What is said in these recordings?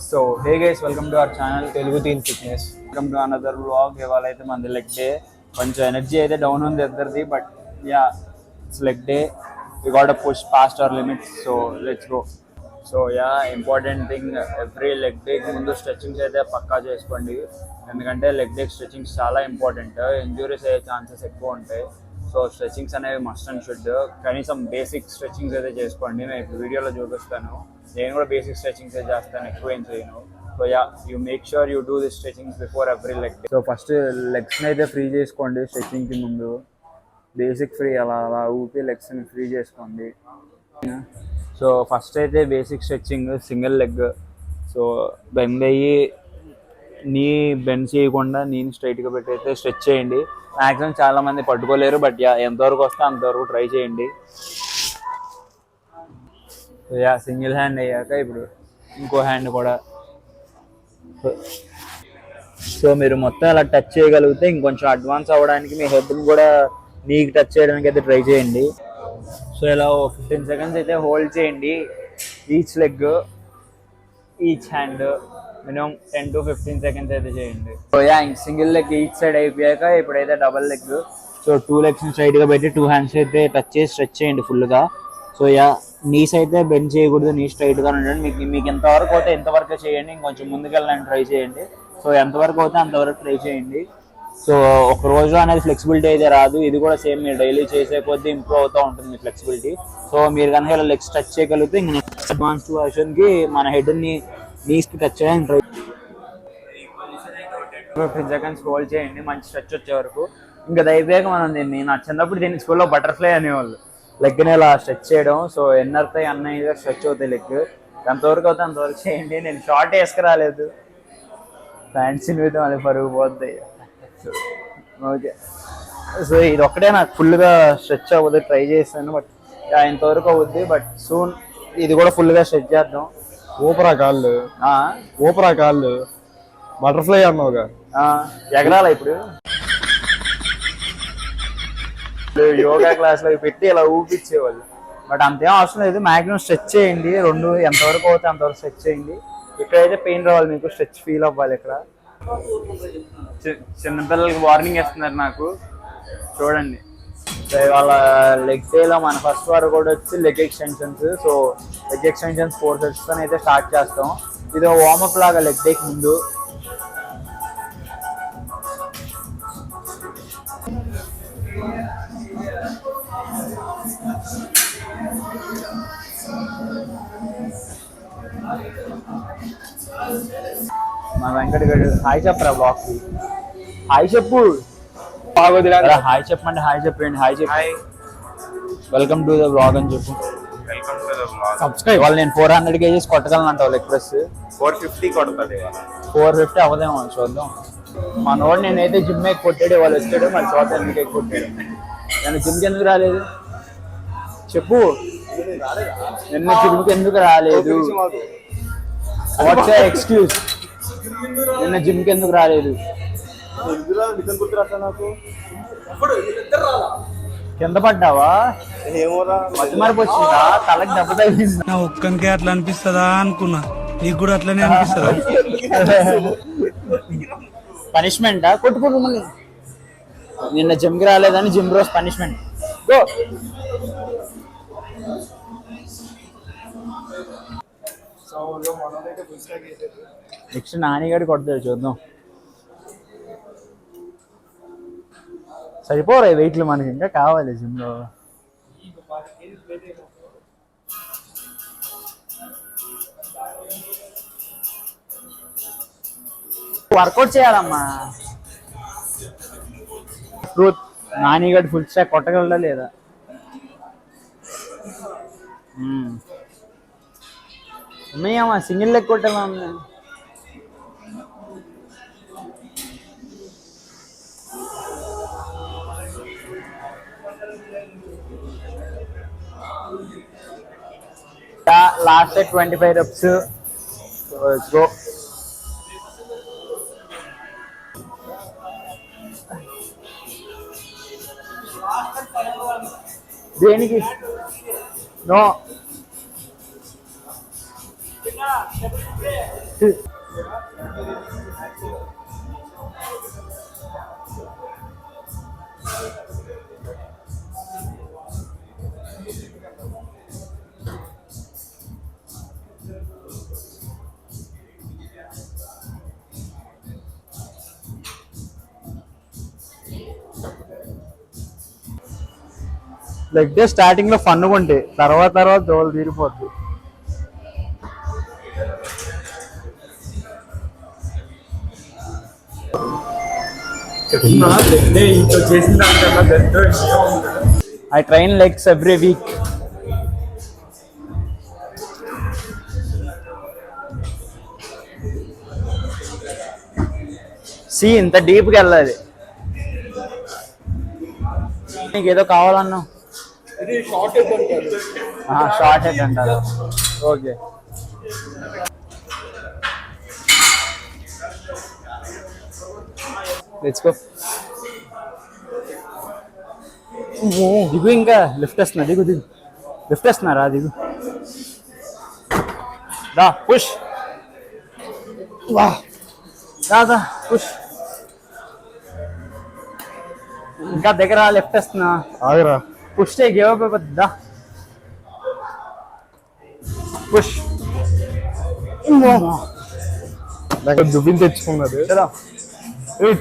So hey guys, welcome to our channel Telugu teen fitness. Welcome to another vlog. ఇవాళ అయితే మనది leg day. కొంచెం energy అయితే down ఉంది ఇద్దరిది, but ya it's leg day. We got push past our limits, so let's go. So ya, important thing, every leg డేకి ముందు stretchings అయితే పక్కా చేసుకోండి. ఎందుకంటే లెగ్ డే స్ట్రెచింగ్స్ చాలా ఇంపార్టెంట్. ఇంజురీస్ అయ్యే ఛాన్సెస్ ఎక్కువ ఉంటాయి. సో స్ట్రెచింగ్స్ అనేవి మస్ట్ అండ్ షుడ్. కనీసం బేసిక్ స్ట్రెచింగ్స్ అయితే చేసుకోండి. నేను ఇప్పుడు వీడియోలో చూపిస్తాను. నేను కూడా బేసిక్ స్ట్రెచింగ్స్ అయితే చేస్తాను, ఎక్కువ ఏం చేయను. So yeah, you make sure you do the stretchings before every leg day. So first లెగ్స్ని అయితే ఫ్రీ చేసుకోండి. స్ట్రెచింగ్కి ముందు బేసిక్ ఫ్రీ అలా అలా ఊపి లెగ్స్ని ఫ్రీ చేసుకోండి. సో ఫస్ట్ అయితే basic stretching, single leg. So bend అయ్యి నీ బెండ్ చేయకుండా నీని స్ట్రైట్గా పెట్టి అయితే స్ట్రెచ్ చేయండి. మ్యాక్సిమం చాలా మంది పట్టుకోలేరు, బట్ యా ఎంతవరకు వస్తే అంతవరకు ట్రై చేయండి. యా, సింగిల్ హ్యాండ్ అయ్యాక ఇప్పుడు ఇంకో హ్యాండ్ కూడా. సో మీరు మొత్తం అలా టచ్ చేయగలిగితే ఇంకొంచెం అడ్వాన్స్ అవ్వడానికి మీ హెడ్ని కూడా నీకు టచ్ చేయడానికి అయితే ట్రై చేయండి. సో ఇలా 15 సెకండ్స్ అయితే హోల్డ్ చేయండి. Each leg, each hand minimum 10 to 15 seconds అయితే చేయండి. So yeah, single leg each side అయిపోయాక ఇప్పుడైతే డబల్ లెగ్. సో 2 లెగ్స్ని స్ట్రైట్గా పెట్టి 2 హ్యాండ్స్ అయితే టచ్ చేసి స్ట్రెచ్ చేయండి ఫుల్గా. సో యా, నీస్ అయితే బెండ్ చేయకూడదు, నీ స్ట్రైట్గా ఉండండి. మీకు ఎంతవరకు అయితే ఎంతవరకు చేయండి, ఇంకొంచెం ముందుకెళ్ళడానికి ట్రై చేయండి. సో ఎంతవరకు అయితే అంతవరకు ట్రై చేయండి. సో ఒక రోజు అనేది ఫ్లెక్సిబిలిటీ అయితే రాదు. ఇది కూడా సేమ్, మీరు డైలీ చేసే కొద్దీ ఇంప్రూవ్ అవుతూ ఉంటుంది మీ ఫ్లెక్సిబిలిటీ. సో మీరు కనుక ఇలా లెగ్స్ టచ్ చేయగలిగితే ఇంక నెక్స్ట్ అడ్వాన్స్డ్ వర్షన్కి మన హెడ్ని నీస్కి టచ్ చేయడానికి ట్రై 15 సెకండ్స్ హోల్డ్ చేయండి, మంచి స్ట్రెచ్ వచ్చే వరకు. ఇంకా అయిపోయాక మనం నా చిన్నప్పుడు దీన్ని స్కూల్లో బటర్ఫ్లై అనేవాళ్ళు. లెగ్ని ఇలా స్ట్రెచ్ చేయడం. సో ఎన్ని అవుతాయి అన్నయ్య స్ట్రెచ్ అవుతాయి లెగ్. ఎంతవరకు అవుతాయి అంతవరకు చేయండి. నేను షార్ట్ వేసుకురాలేదు, ఫ్యాన్సీ అయితే మళ్ళీ పరుగు పోతాయి. ఓకే, సో ఇది ఒక్కటే నాకు ఫుల్గా స్ట్రెచ్ అవ్వదు, ట్రై చేస్తాను, బట్ ఇంతవరకు అవుద్ది. బట్ సూన్ ఇది కూడా ఫుల్గా స్ట్రెచ్ చేద్దాం. ఊపరా కాళ్ళు, ఊపరా కాళ్ళు. బటర్ఫ్లై అన్నావుగా, ఎగరాల ఇప్పుడు. యోగా క్లాస్లో పెట్టి ఇలా ఊపిచ్చేవాళ్ళు, బట్ అంతేం అవసరం లేదు. మ్యాక్సిమం స్ట్రెచ్ చేయండి. రెండు ఎంతవరకు అవుతాయి అంతవరకు స్ట్రెచ్ చేయండి. ఇక్కడైతే పెయిన్ రావాలి, మీకు స్ట్రెచ్ ఫీల్ అవ్వాలి. ఇక్కడ చిన్నపిల్లలకి వార్నింగ్ ఇస్తున్నారు నాకు, చూడండి. సో వాళ్ళ లెగ్ డేలో మన ఫస్ట్ వరకు కూడా వచ్చి leg extensions. So leg extensions 4 సెట్స్తో అయితే స్టార్ట్ చేస్తాం. ఇది వార్మప్ లాగా లెగ్ డేకి ముందు. మా వెంకట గడు హాయ్ చెప్పరా బ్లాగ్కి. హాయ్ చెప్పు, హాయ్ చెప్పండి. హాయ్ చెప్పండి. హాయ్ చెప్పి వెల్కమ్ టు ద బ్లాగ్ అని చెప్పు. సబ్స్క్రైబ్. వాళ్ళు నేను 400 kgs కొట్టగలను అంటావు లెగ్ ప్రెస్. 450 కొడుతుంది. 450 అవ్వదేమో, చూద్దాం. మనోడు నేనైతే జిమ్ ఎక్కి కొట్టాడు, వాళ్ళు వచ్చాడు, మరి చోట ఎందుకు ఎక్కి కొట్టాడు. నేను జిమ్కి ఎందుకు రాలేదు చెప్పు. నిన్న జిమ్కి ఎందుకు రాలేదు? What's your excuse? నిన్న జిమ్కి ఎందుకు రాలేదు? కింద పడ్డావా? మతిమరపు వచ్చిందా? తలకి దెబ్బ తగిలింది. నా ఒక్కనికే అట్లా అనిపిస్తుందా అనుకున్నా, నీకు కూడా అట్లనే అనిపిస్తుందా? పనిష్మెంటా? కొట్టుకుంటు మళ్ళీ. నిన్న జిమ్కి రాలేదని జిమ్ రోజు పనిష్మెంట్. గో. నెక్స్ట్ నానిగాడి కొడతాడు, చూద్దాం. సరిపోరా వెయిట్లు మనకి, ఇంకా కావాలి జిమ్లో. వర్కౌట్ చేయాలమ్మా. ట్రూత్, నానిగాడి ఫుల్ స్టాక్ కొట్టగలడా లేదా? ఉన్నాయమ్మా, సింగిల్ లెగ్ కొట్టాలా? Last 25 reps. Let's go. దేనికి? నో. లెగ్ డే స్టార్టింగ్ లో ఫన్ ఉంటే తర్వాత దోలు తీరిపోద్ది. I train legs every week. See, ఇంత డీప్ గా వెళ్ళాలి. నీకు ఏదో కావాలన్నా షార్ట్ హెడ్ అంటారు. Okay, let's go. దిగు, ఇంకా లిఫ్ట్ వస్తున్నా. దిగు లిఫ్ట్ వస్తున్నారా? దిగు, దా పుష్. దా పుష్. ఇంకా దగ్గర లెఫ్ట్ వస్తున్నా. ఆగరా. Push give up. దా పుష్. దువ్విని తెచ్చుకున్నది.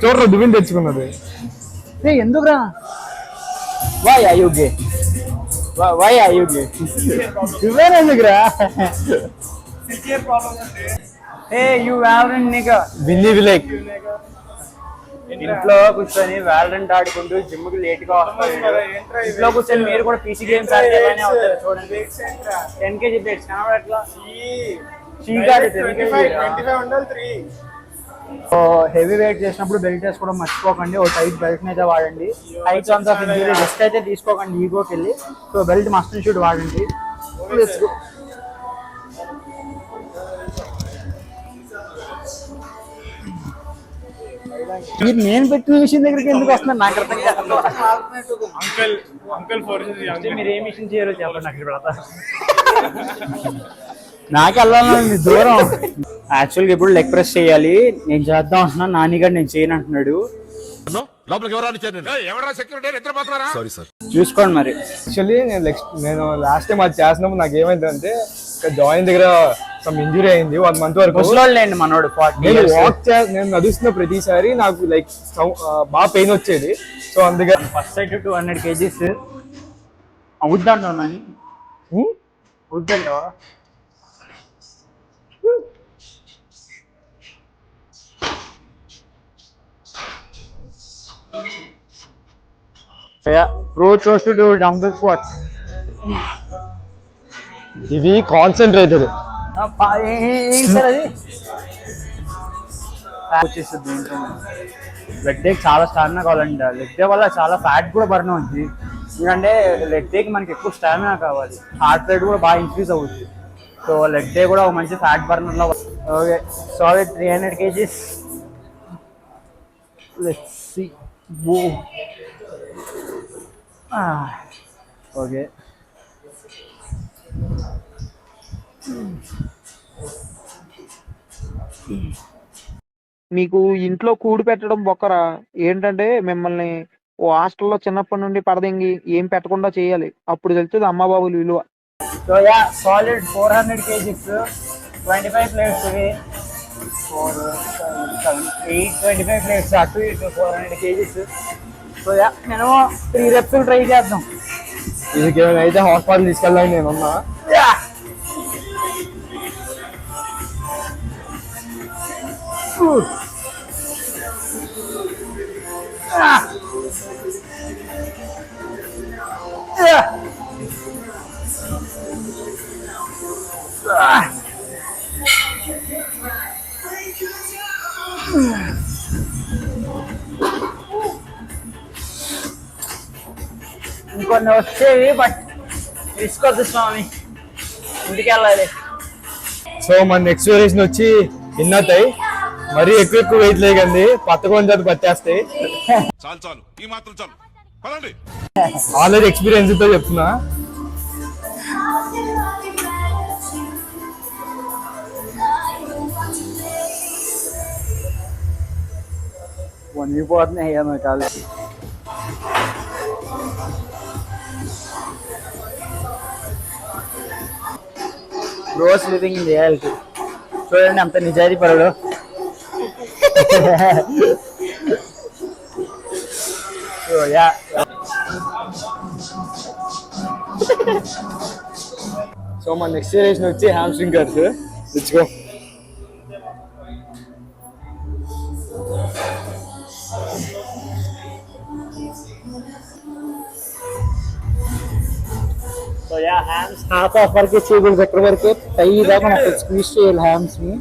చూడరా, దువ్విని తెచ్చుకున్నది. ఎందుకురా? Why are you gay? Why are you gay? నువ్వేనా ఎందుకురా? ఏ యు వాలరెంట్ నిగా. విన్నీ విలేక్ ఇంట్లో కూర్చొని వాలరెంట్ ఆడుకుంటూ జిమ్ కి లేట్ గా వస్తారు. ఇంట్లో కూర్చొని మీరు కూడా పీసీ గేమ్స్ ఆడితే చూడండి. 10 kg ప్లేట్స్ కనబడట్లా. హెవీ వెయిట్ చేసినప్పుడు బెల్ట్ వేసుకోవడం మర్చిపోకండి. ఓ టైట్ బెల్ట్ అయితే వాడండి. High chance of injury just అయితే తీసుకోకండి ఈగోకి వెళ్ళి. So belt must and should వాడండి. మీరు నేను పెట్టిన మిషన్ దగ్గరికి ఎందుకు వస్తున్నారు నాకు అర్థం కాదు. మీరు ఏ మిషన్ చేయరో చెప్పండి, అక్కడ పెడతా. నాకు వెళ్ళాలని దూరం. యాక్చువల్గా ఇప్పుడు లెగ్ ప్రెస్ చేయాలి. నేను చేద్దాం అంటున్నా, నానిగాడు నేను చేయను అంటున్నాడు. చూసుకోండి మరి. యాక్చువల్లీ నేను లాస్ట్ టైం అది చేసినప్పుడు నాకు ఏమైందంటే జాయిన్ దగ్గర సమ్ ఇంజురీ అయింది. 1 month వరకు. ముసలోళ్ళండి మనోడు. నేను నడుస్తున్న ప్రతిసారి నాకు లైక్ బాగా పెయిన్ వచ్చేది. సో అందుకని ఫస్ట్ సైడ్ 200 kgs అవుద్దండి. వద్దండి. dumbbell squats. ఇవి కాన్సన్ట్రేటెడ్. లెగ్ డే చాలా స్టామినా కావాలండి. లెగ్ డే వల్ల చాలా ఫ్యాట్ కూడా బర్న్ అవుతుంది. ఎందుకంటే లెగ్ డేకి మనకి ఎక్కువ స్టామినా కావాలి. హార్ట్ రేట్ కూడా బాగా ఇంక్రీజ్ అవుతుంది. సో లెగ్ డే కూడా ఒక మంచి ఫ్యాట్ బర్నర్ లో. Okay, solid 300 kgs. Let's see. Okay, మీకు ఇంట్లో కూడి పెట్టడం బొక్కరా. ఏంటంటే మిమ్మల్ని ఓ హాస్టల్లో చిన్నప్పటి నుండి పడదెంగి ఏం పెట్టకుండా చేయాలి. అప్పుడు తెలుస్తుంది అమ్మ బాబుల విలువ. So yeah, solid 400 kgs, 25 plates ఇవి. 4, 7, 8, 25 plates అటు ఇటు 400 kgs. సో యా, నేను 3 reps ట్రై చేద్దాం. ఇది అయితే హాస్పిటల్ తీసుకెళ్ళాలి నేను ఉన్నా. ఇంకొన్ని వచ్చేవి, బట్ తీసుకోవద్దు స్వామి, ఇంటికి వెళ్ళాలి. సో మన నెక్స్ట్ వేరియేషన్ వచ్చి ఇన్నతాయి. మరీ ఎక్కువ వెయిట్ లేకండి, పత్తకొని చదువు పట్టేస్తాయి. ఆల్రెడీ ఎక్స్పీరియన్స్ తో చెప్తున్నా. మునిగిపోతున్నాయి అయ్యా మా కాళ్ళు. Bros living in reality. చూడండి అంత నిజాయితీ పరుడు. సో యా, సో మన నెక్స్ట్ వేరియేషన్ వచ్చి hamstring curls. Let's go. So yeah hams half of వరకు చేయకూడదు, ఎక్కడి వరకే పై దాకా మనకు స్క్వీజ్ చేయాలి హ్యామ్స్ని.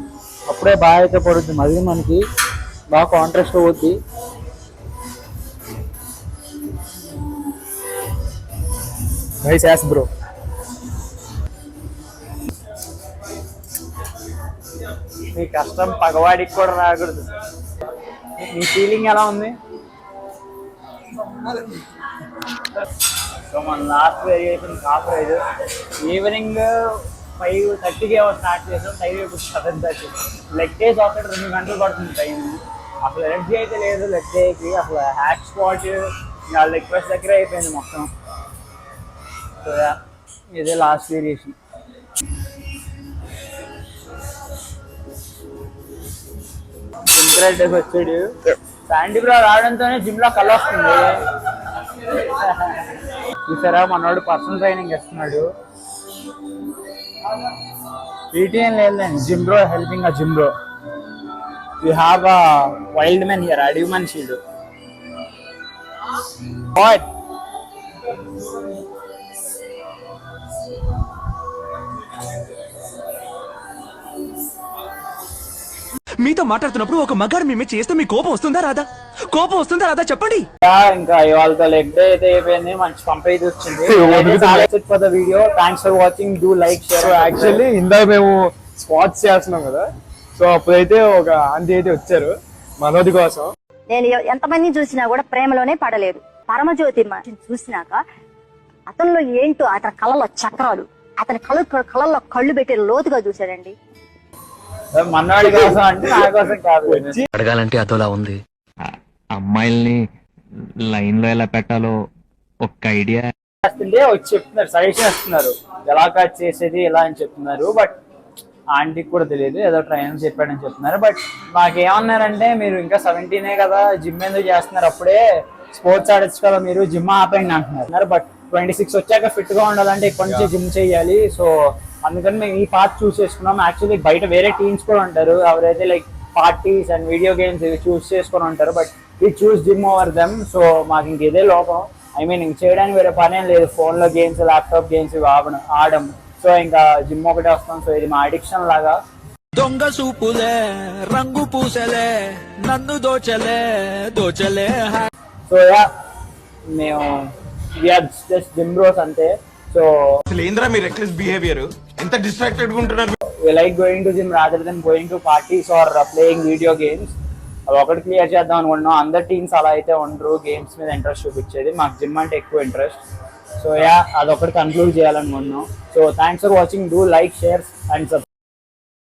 అప్పుడే బాగా అయితే పడుద్ది, మళ్ళీ మనకి బాగా కాంట్రాస్ట్ అవుద్ది. Nice as bro. మీ కష్టం పగవాడికి కూడా రాకూడదు. మీ ఫీలింగ్ ఎలా ఉంది? సో మన last variation calf raise. Evening 5:30కి స్టార్ట్ చేసాం, టైం ఇప్పుడు 7:30. లెగ్ డేస్ ఒకటి 2 గంటలు పడుతుంది టైం. అసలు ఎనర్జీ అయితే లేదు లెగ్ డేకి. అసలు హ్యాక్ స్పాట్ లెగ్ ప్రెస్ దగ్గర అయిపోయింది మొత్తం. సో ఇదే లాస్ట్ వేరియేషన్. ఇంట్రెస్ట్ వచ్చాడు. శాండీ బ్రో రావడంతోనే జిమ్ లో కళ్ళు వస్తుంది. చూసారా మనోడు పర్సనల్ ట్రైనింగ్ ఇస్తున్నాడు. పీటీ ఏం లేదండి, gym bro helping a gym bro. You have a wild man here, అడవి మనిషిడు. వాట్ మీతో మాట్లాడుతున్నప్పుడు ఒక మగాడు మీ చేస్తే మీ కోపం వస్తుందా రాదా? కోపం వస్తుందా రాదా చెప్పండి. ఇంకా ఇవాళ లెగ్ డే అయితే అయిపోయింది, మంచి పంపేది వచ్చింది. For the video, thanks for watching, do like share. Actually ఇందాక మేము స్పాట్స్ చేస్తున్నాం కదా, సో అప్పుడైతే ఒక ఆంటీ అయితే వచ్చారు మనోది కోసం. నేను ఎంతమందిని చూసినా కూడా ప్రేమలోనే పడలేదు. పరమజ్యోతి చూసినాక అతనిలో ఏంటో, అతని కళ్ళలో చక్రాలు, అతని కళ్ళల్లో కళ్ళు పెట్టే లోతుగా చూశాడండి. మనవాడి కోసం అంటే నా కోసం కాదు. అడగాలంటే అదోలా ఉంది. అమ్మాయిల్ని లైన్ లో ఎలా పెట్టాలో ఒక ఐడియా చేస్తుంటే వచ్చి చెప్తున్నారు, సజెషన్ ఇస్తున్నారు ఎలా కట్ చేసేది ఎలా అని చెప్తున్నారు. బట్ ఆంటీకి కూడా తెలియదు, ఏదో ట్రైనర్ చెప్పాడని చెప్తున్నారు. బట్ మాకేమన్నారంటే, మీరు ఇంకా 17 కదా, జిమ్ ఎందుకు చేస్తున్నారు, అప్పుడే స్పోర్ట్స్ ఆడచ్చు కదా, మీరు జిమ్ ఆపండి అంటున్నారు. బట్ 26 వచ్చాక ఫిట్ గా ఉండాలంటే ఇప్పటి నుంచి జిమ్ చేయాలి. సో అందుకని మేము ఈ పార్ట్ చూస్ చేసుకున్నాం. యాక్చువల్లీ బయట వేరే టీమ్స్ కూడా ఉంటారు, ఎవరైతే like parties and video games ఇవి చూస్ చేసుకొని ఉంటారు. But we choose gym over them. So మాకు ఇంక ఇదే లోపం. ఐ మీన్ ఇంక చేయడానికి వేరే పని ఏం లేదు. ఫోన్లో గేమ్స్, ల్యాప్టాప్ గేమ్స్ ఇవి ఆడడం. సో ఇంకా జిమ్ ఒకటే వస్తాం. సో ఇది మా అడిక్షన్ లాగా. దొంగ సూపులే రంగు పూసలే నన్ను దోచలే. సో యా, మేము వీఆర్ జస్ట్ జిమ్ బ్రోస్ అంతే. సో ఏంద్రా మీ రెక్లెస్ బిహేవియర్, ఎంత డిస్ట్రాక్టెడ్ గా ఉంటున్నారు. we like going to gym rather than going to parties or playing video games. అది ఒకటి క్లియర్ చేద్దాం అనుకుంటున్నాం. అందరు టీమ్స్ అలా అయితే ఉండరు, గేమ్స్ మీద ఇంట్రెస్ట్ చూపించేది. మాకు జిమ్ అంటే ఎక్కువ ఇంట్రెస్ట్. సో యా, అదొకటి కన్క్లూడ్ చేయాలనుకుంటున్నాం. So thanks for watching, do like, share and subscribe.